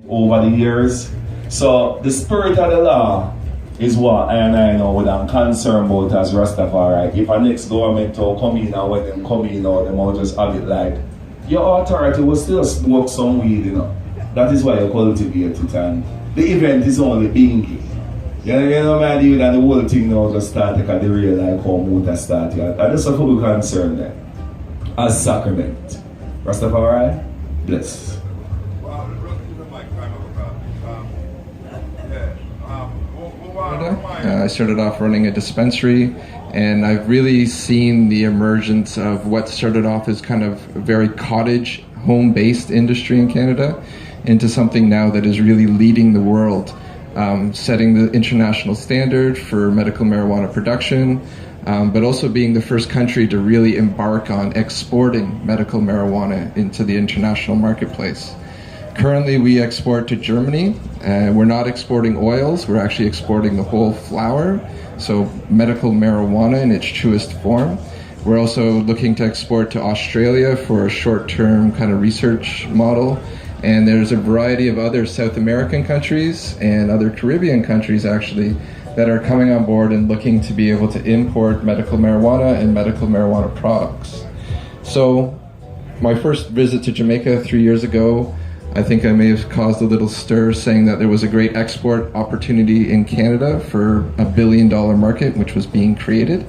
over the years. So the spirit of the law is what I and I know what I'm concerned about as Rastafari. If a next government will come in and when them come in or them will just have it like, your authority will still smoke some weed, you know. That is why you cultivate it, and the event is only bingy. You know man, even and the whole thing now just start to the real like how motor start. And that's a full concern then. As sacrament. Rastafari, bless. I started off running a dispensary, and I've really seen the emergence of what started off as kind of a very cottage, home-based industry in Canada into something now that is really leading the world, setting the international standard for medical marijuana production, but also being the first country to really embark on exporting medical marijuana into the international marketplace. Currently, we export to Germany. We're not exporting oils, we're actually exporting the whole flower, so medical marijuana in its truest form. We're also looking to export to Australia for a short-term kind of research model. And there's a variety of other South American countries and other Caribbean countries actually that are coming on board and looking to be able to import medical marijuana and medical marijuana products. So my first visit to Jamaica 3 years ago, I think I may have caused a little stir saying that there was a great export opportunity in Canada for $1 billion market which was being created.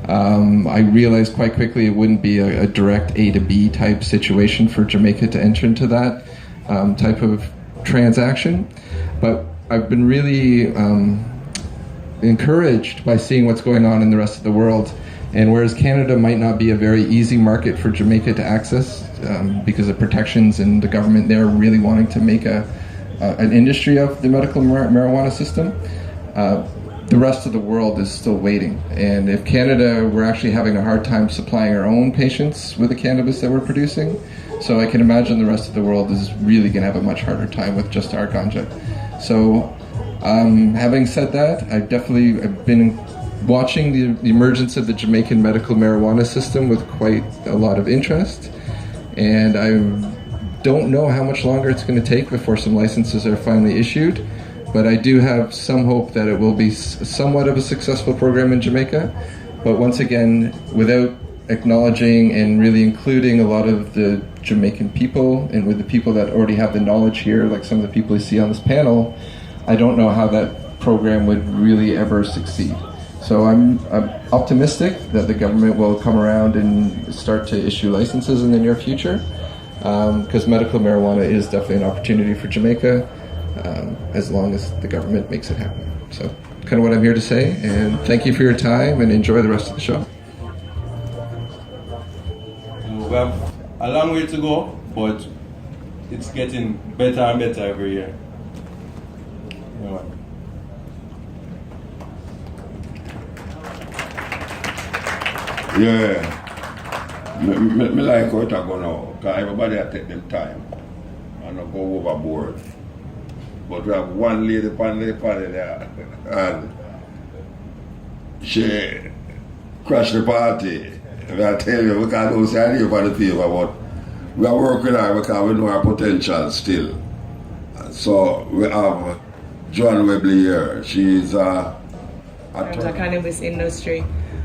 I realized quite quickly it wouldn't be a direct A to B type situation for Jamaica to enter into that type of transaction, but I've been really encouraged by seeing what's going on in the rest of the world. And whereas Canada might not be a very easy market for Jamaica to access because of protections and the government there really wanting to make an industry of the medical marijuana system, the rest of the world is still waiting. And if Canada, we're actually having a hard time supplying our own patients with the cannabis that we're producing, so I can imagine the rest of the world is really going to have a much harder time with just our ganja. So having said that, I've been watching the emergence of the Jamaican medical marijuana system with quite a lot of interest, and I don't know how much longer it's going to take before some licenses are finally issued, but I do have some hope that it will be somewhat of a successful program in Jamaica. But once again, without acknowledging and really including a lot of the Jamaican people and with the people that already have the knowledge here, like some of the people you see on this panel, I don't know how that program would really ever succeed. So I'm optimistic that the government will come around and start to issue licenses in the near future, because medical marijuana is definitely an opportunity for Jamaica, as long as the government makes it happen. So kind of what I'm here to say, and thank you for your time and enjoy the rest of the show. We have a long way to go, but it's getting better and better every year. Yeah, me like how it go now, because everybody will take them time and not go overboard. But we have one lady on the party there, and she crashed the party. And I tell you, we can't do say anything for the favor, but we are working with her because we know her potential still. So we have Joan Webley here. She's a cannabis industry.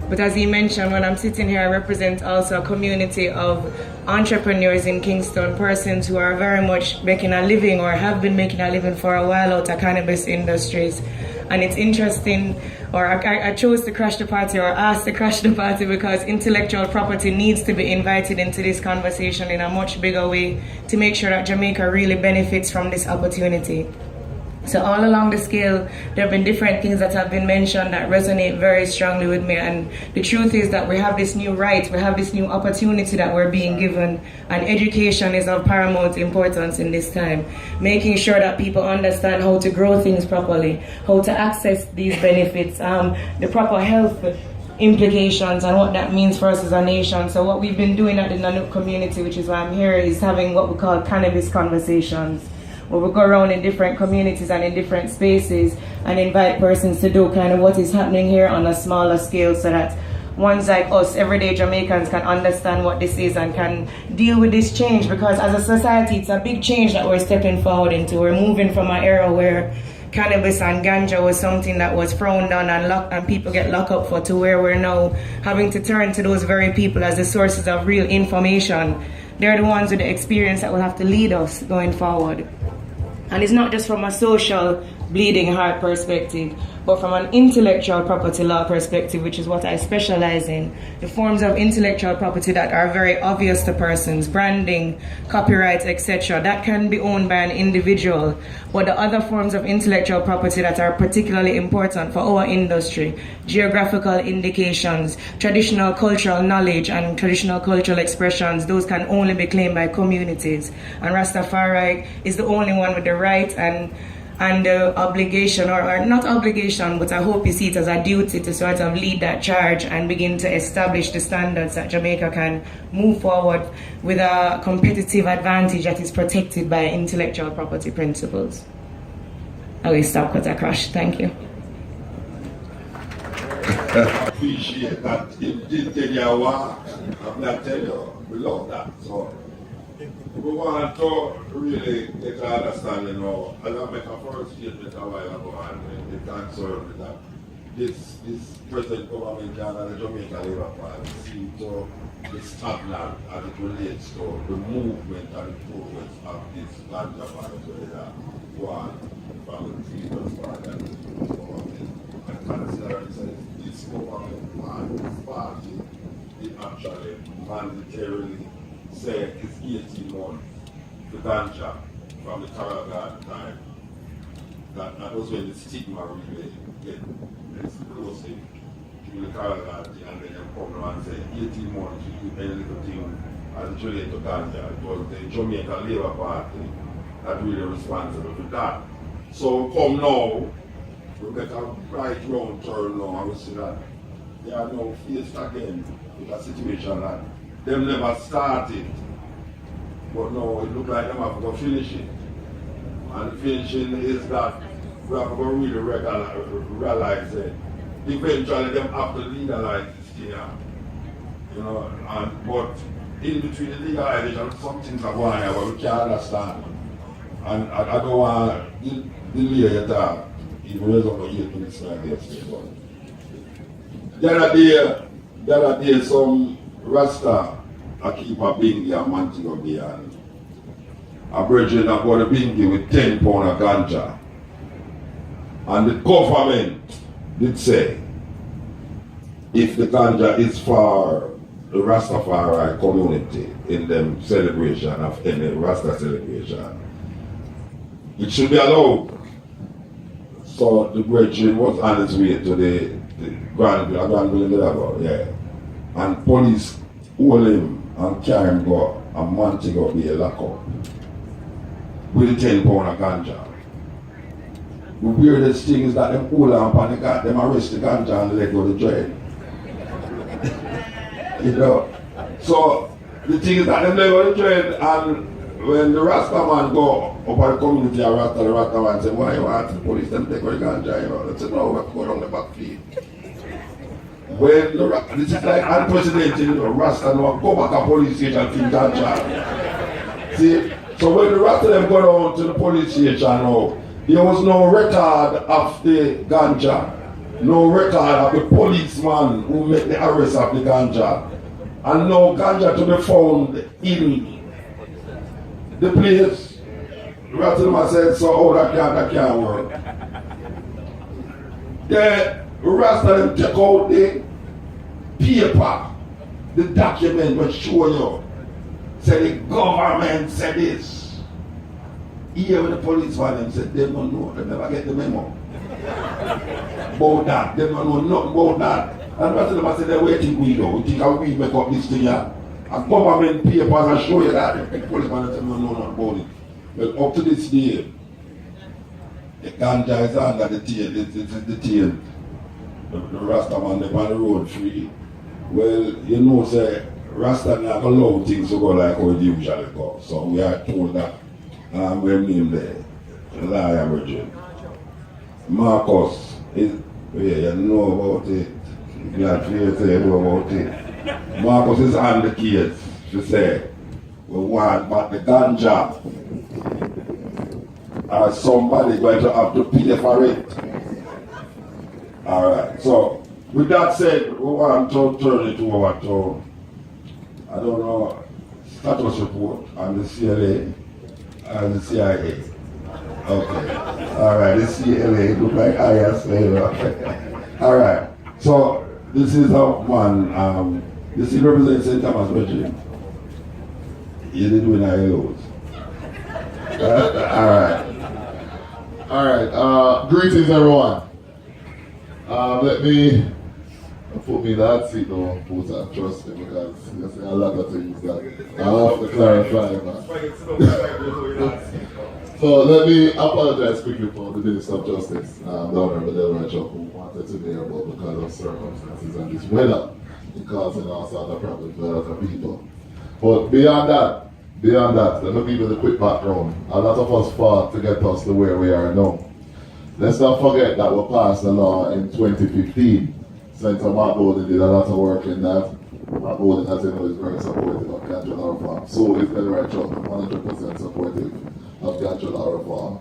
But as he mentioned, when I'm sitting here, I represent also a community of entrepreneurs in Kingston, persons who are very much making a living or have been making a living for a while out of cannabis industries. And it's interesting, or I chose to crash the party or asked to crash the party because intellectual property needs to be invited into this conversation in a much bigger way to make sure that Jamaica really benefits from this opportunity. So all along the scale, there have been different things that have been mentioned that resonate very strongly with me. And the truth is that we have this new right, we have this new opportunity that we're being given, and education is of paramount importance in this time. Making sure that people understand how to grow things properly, how to access these benefits, the proper health implications and what that means for us as a nation. So what we've been doing at the Nanook community, which is why I'm here, is having what we call cannabis conversations, where we go around in different communities and in different spaces and invite persons to do kind of what is happening here on a smaller scale, so that ones like us, everyday Jamaicans, can understand what this is and can deal with this change, because as a society, it's a big change that we're stepping forward into. We're moving from an era where cannabis and ganja was something that was frowned on and people get locked up for, to where we're now having to turn to those very people as the sources of real information. They're the ones with the experience that will have to lead us going forward. And it's not just from a social bleeding heart perspective, but from an intellectual property law perspective, which is what I specialize in. The forms of intellectual property that are very obvious to persons, branding, copyright, etc., that can be owned by an individual. But the other forms of intellectual property that are particularly important for our industry, geographical indications, traditional cultural knowledge and traditional cultural expressions, those can only be claimed by communities. And Rastafari is the only one with the right and the obligation, or not obligation, but I hope you see it as a duty to sort of lead that charge and begin to establish the standards that Jamaica can move forward with a competitive advantage that is protected by intellectual property principles. I will stop because I crashed. Thank you. Appreciate that. It did take you a while. I'm not telling you, we love that. So we want to really get an understanding now. As I make a first statement a while ago, and the concern that this present government and the Jamaica Labour Party seem to be stagnant as it relates to the movement and the progress of this ganja party that one from the previous party and this government. And considering this government and this party, it actually mandatorily say it's 18 months, the ganja from the Caribbean time. That was when the stigma really get explosive to the Caribbean, and then you come around and say 18 months you do any little thing as it relates to ganja. It was the Jamaica Labour Party that really responsible for that. So come now, we make a right round turn now and we see that they are now faced again with a situation that them never started, but now it looks like them have to finish it. And finishing is that we have to really realize that eventually them have to legalize this thing. You know, but in between the legalization, some things are going on but we can't understand. And I don't want to delay your talk, even though it's only 8 minutes like this. The other day some Rasta I keep a bingy and Montego Bay, and a brethren that bought a bingy with 10 pounds of ganja. And the government did say, if the ganja is for the Rastafari community in them celebration of any Rasta celebration, it should be allowed. So the brethren was on his way to the Grand Village, yeah. And police hold him and carry him go a Montego Bay lock up with 10 pounds of ganja. The weirdest thing is that them hold him and they got them arrest the ganja and let go to jail. You know? So the thing is that them let go to jail, and when the Rasta man go up at the community and the Rasta man say, why you want the police them take the ganja, you know? They say, no, we have to go down the back field. When this is like unprecedented, you know, Rasta no go back to police station for ganja. See? So when the Rasta them go down to the police station now, there was no record of the ganja, no record of the policeman who made the arrest of the ganja, and no ganja to be found in the place. The Rasta said, so oh, that can't work. The Rasta them take out the paper, the document will show you, say the government said this. Here when the policeman them said, they don't know, they never get the memo. About that, they don't know nothing about that. And the rest of them said, they're waiting we know, we think how we make up this thing here. And government papers will show you that. The policeman said, no, know nothing about it. But up to this day, the ganja is under the tail, the tail. The Rasta man they on the road free. Well, you know, say Rasta not allow things to go like how it usually go. So we are told that we're named the liar virgin. Marcus is, yeah, you know about it. Glad to hear say about it. Marcus is on the case to say we want but the ganja. Or somebody going to have to pay for it. Alright, so with that said, we want to turn it over to, I don't know, status report on the CLA and the CIA. Okay. Alright, the CLA look like IS. Alright. So this is a man, this is represents St. Thomas Virgin. You didn't win ILOs. Alright, greetings everyone. Let me put me in that seat though, put and trust me, because there's a lot of things that I have to clarify, man. So let me apologize quickly for the Minister of Justice, the Honorable Delroy Chuck, who wanted to be here, but because of circumstances and this weather, it causing all sorts of problems for a lot of people. But beyond that, let me give you the quick background. A lot of us fought to get us to where we are now. Let's not forget that we passed the law in 2015. Senator Mark Bowden did a lot of work in that. Mark Bowden, as you know, is very supportive of ganja law reform. So is Delroy Chuck, 100% supportive of ganja law reform.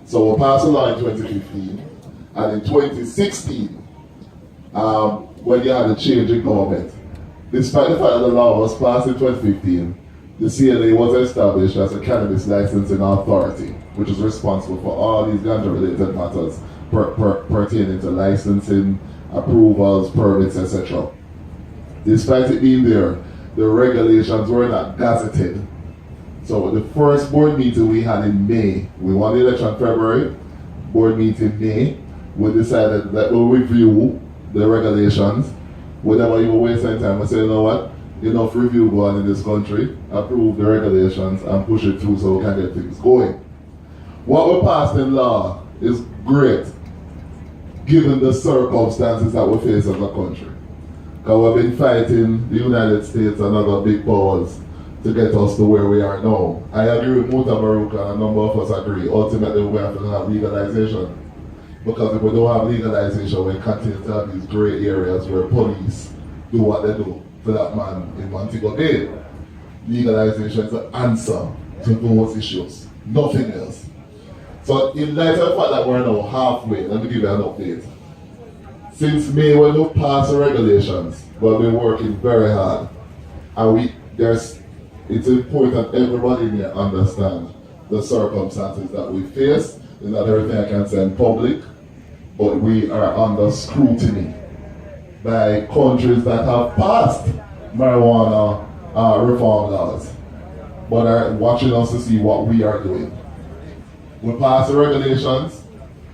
So we passed the law in 2015, and in 2016, when you had a change in government, despite the fact that the law was passed in 2015, the CLA was established as a cannabis licensing authority, which is responsible for all these ganja-related matters pertaining to licensing, approvals, permits, etc. Despite it being there, the regulations were not gazetted. So the first board meeting we had in May, we won the election in February, board meeting May, we decided that we'll review the regulations. We never even waste any time. We say, you know what? Enough review going on in this country, approve the regulations and push it through so we can get things going. What we passed in law is great, given the circumstances that we face as a country. Because we've been fighting the United States and other big powers to get us to where we are now. I agree with Muta Baruch and a number of us agree. Ultimately, we have to have legalization. Because if we don't have legalization, we continue to have these gray areas where police do what they do to that man in Montego Bay. Legalization is the answer to those issues, nothing else. So in light of the fact that we're now halfway, let me give you an update. Since May, when we passed the regulations, we've been working very hard. And it's important everybody here understand the circumstances that we face. It's not everything I can say in public, but we are under scrutiny by countries that have passed marijuana reform laws, but are watching us to see what we are doing. We pass the regulations,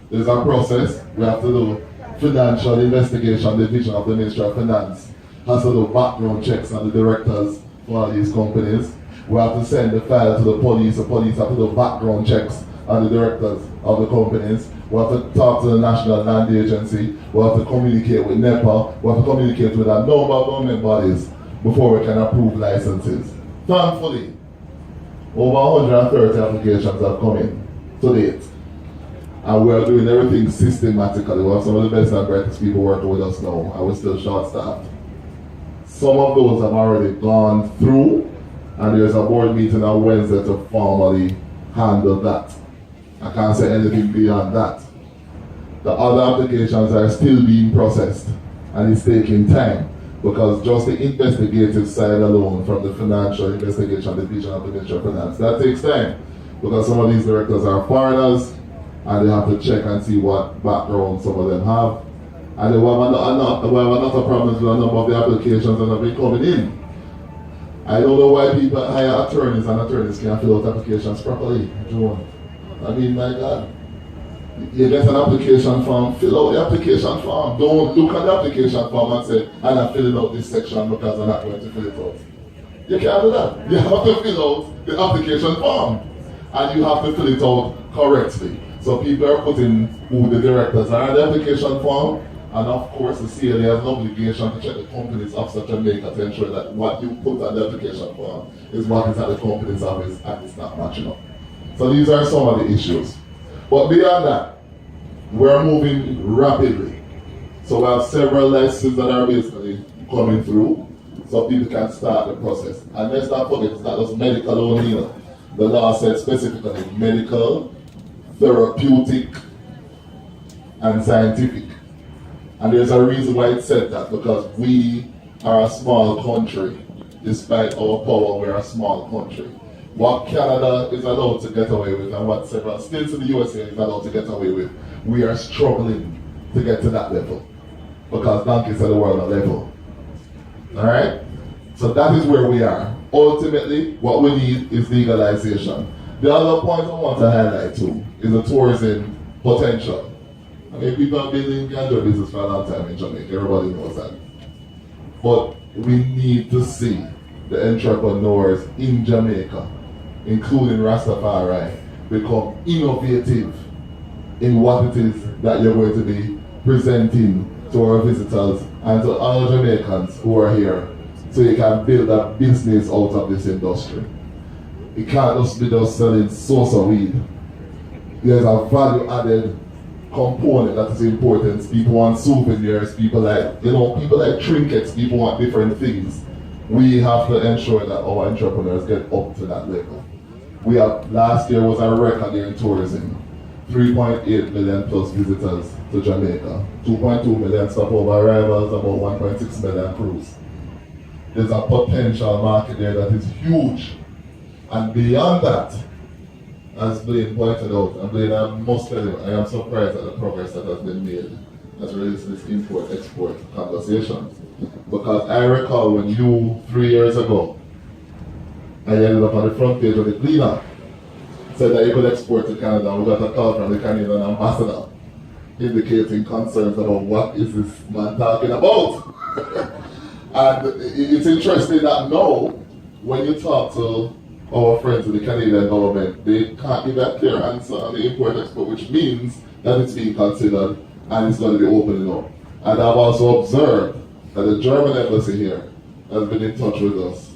there's a process, we have to do financial investigation, the division of the Ministry of Finance has to do background checks on the directors for all these companies. We have to send the file to the police have to do background checks on the directors of the companies. We have to talk to the National Land Agency. We have to communicate with NEPA. We have to communicate with a number of government bodies before we can approve licenses. Thankfully, over 130 applications have come in to date. And we are doing everything systematically. We have some of the best and brightest people working with us now, and we're still short-staffed. Some of those have already gone through, and there's a board meeting on Wednesday to formally handle that. I can't say anything beyond that. The other applications are still being processed, and it's taking time, because just the investigative side alone from the financial investigation division of the Ministry of Finance, that takes time, because some of these directors are foreigners, and they have to check and see what background some of them have. And we have another problems with a number of the applications that have been coming in. I don't know why people hire attorneys and attorneys can't fill out applications properly. I mean, my God. You get an application form, fill out the application form. Don't look at the application form and say, I'm not filling out this section because I'm not going to fill it out. You can't do that. You have to fill out the application form. And you have to fill it out correctly. So people are putting who the directors are in the application form, and of course the CLA has an obligation to check the company's office to make to ensure that what you put on the application form is what is at the company's office and it's not matching up. So these are some of the issues. But beyond that, we're moving rapidly. So we have several lessons that are basically coming through so people can start the process. And let's not forget, it's not just medical only. You know. The law said specifically medical, therapeutic, and scientific. And there's a reason why it said that, because we are a small country. Despite our power, we're a small country. What Canada is allowed to get away with and what several states in the USA is allowed to get away with, we are struggling to get to that level. Because donkeys are the world level. Alright? So that is where we are. Ultimately, what we need is legalization. The other point I want to highlight too is the tourism potential. I mean, people have been in ganja business for a long time in Jamaica, everybody knows that. But we need to see the entrepreneurs in Jamaica, including Rastafari, become innovative in what it is that you're going to be presenting to our visitors and to all Jamaicans who are here, so you can build a business out of this industry. It can't just be just selling salsa weed. There's a value added component that is important. People want souvenirs, people like trinkets, people want different things. We have to ensure that our entrepreneurs get up to that level. We have, last year was a record year in tourism. 3.8 million plus visitors to Jamaica. 2.2 million stopover arrivals, about 1.6 million crews. There's a potential market there that is huge. And beyond that, as Blaine pointed out, and Blaine, I must tell you, I am surprised at the progress that has been made as relates to this import-export conversation. Because I recall when you, 3 years ago, I ended up on the front page of the Cleaner, said that you could export to Canada. We got a call from the Canadian ambassador indicating concerns about what is this man talking about. And it's interesting that now, when you talk to our friends in the Canadian government, they can't give a clear answer on the import-export, which means that it's being considered and it's going to be opening up. And I've also observed that the German embassy here has been in touch with us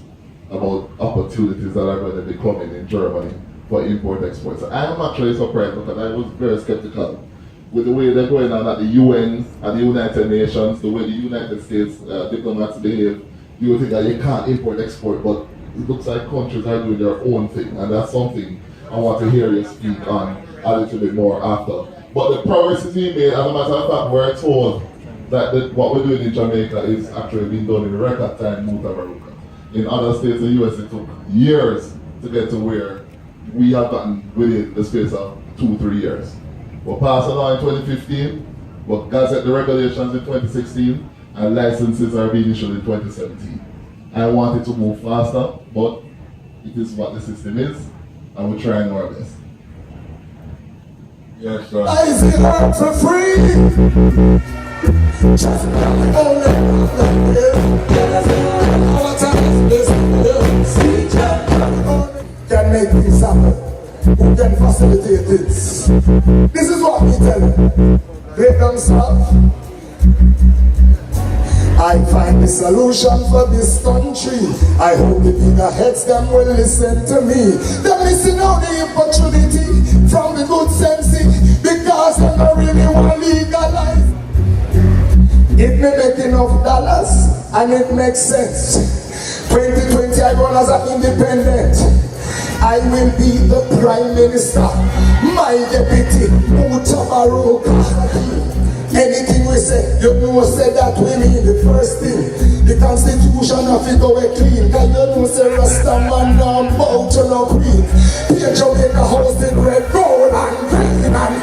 about opportunities that are going to be coming in Germany for import-export. So I am actually surprised because I was very skeptical with the way they're going on at the UN and the United Nations, the way the United States diplomats behave. You would think that you can't import-export, but it looks like countries are doing their own thing, and that's something I want to hear you speak on a little bit more after. But the progress is being made. As a matter of fact, we're told that what we're doing in Jamaica is actually being done in record time in America. In other states in the US, it took years to get to where we have gotten within the space of 2-3 years. We passed a law in 2015, but gazette the regulations in 2016, and licenses are being issued in 2017. I wanted to move faster, but it is what the system is, and we're trying our best. Yes, sir. I see work for free. Just can make this happen. Who can facilitate this? This is what we tell them. Great and stuff. I find the solution for this country. I hope the bigger heads them will listen to me. They're missing out the opportunity from the good sense because they don't really want to legalize. It may make enough dollars and it makes sense. 2020 I run as an independent. I will be the Prime Minister. My deputy, Mutabaruka. Anything we say, you know say that we mean the first thing. The Constitution of it go clean. Cause you know say Rasta man down bow to no queen. Here Jamaica house in red, gold and green and